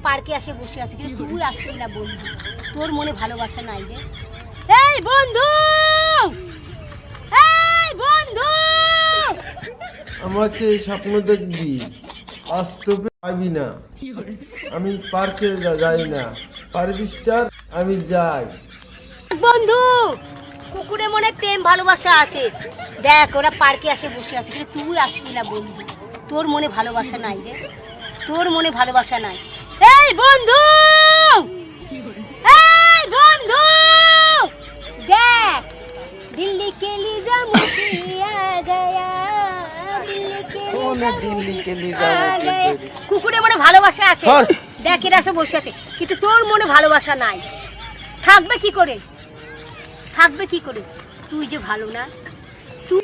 পার্কে আসে বসে আছে কিন্তু তুই আসছিস না বন্ধু, তোর মনে ভালোবাসা নাই রে। এই বন্ধু, এই বন্ধু, আমাকে স্বপ্ন দেখবি, বাস্তবে পাবি না। আমি পার্কে যাই না, পারবি স্টার আমি যাই। বন্ধু কুকুরে মনে প্রেম ভালোবাসা আছে, দেখ ওরা পার্কে আসে বসে আছে কিন্তু তুই আসছিস না বন্ধু, তোর মনে ভালোবাসা নাই রে, তোর মনে ভালোবাসা নাই। এই বন্ধু, এই বন্ধু, দেখ দিল্লি কে লিজা মুখি আ গয়া, দিল্লি কে লিজা কুকুরে মনে ভালোবাসা আছে, দেখ এরা আসে বসে আছে কিন্তু তোর মনে ভালোবাসা নাই। থাকবে কি করে, থাকবে কি করে, তুই যে ভালো না। তুই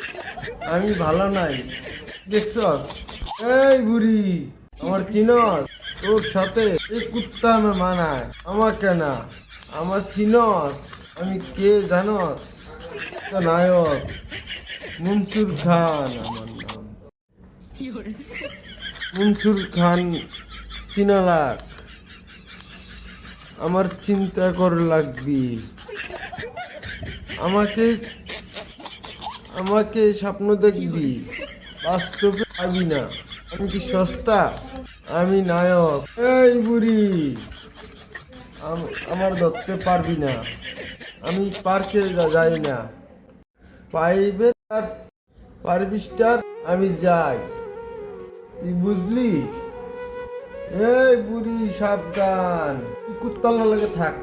আমি ভালো নাই, দেখছস? এই বুড়ি, আমার চিনস? তোর সাথে এই কুত্তা আমি মানায়, আমাকে না। আমার চিনস আমি কে জানস? তো নায়ক মনসুর খান আমার নাম। মনসুর খান চিনালাক, আমার চিন্তা কর লাগবি। আমাকে আমাকে স্বপ্ন দেখবি, বাস্তবে পাবি না। আমি কি সস্তা? আমি নায়ক। এই বুড়ি, আমার ধরতে পারবি না। আমি পার্কে যাই না, পাইবে আর পারবি স্টার আমি যাই। তুই বুঝলি? এই বুড়ি সাবধান, তুই কুত্তার লাগে থাক।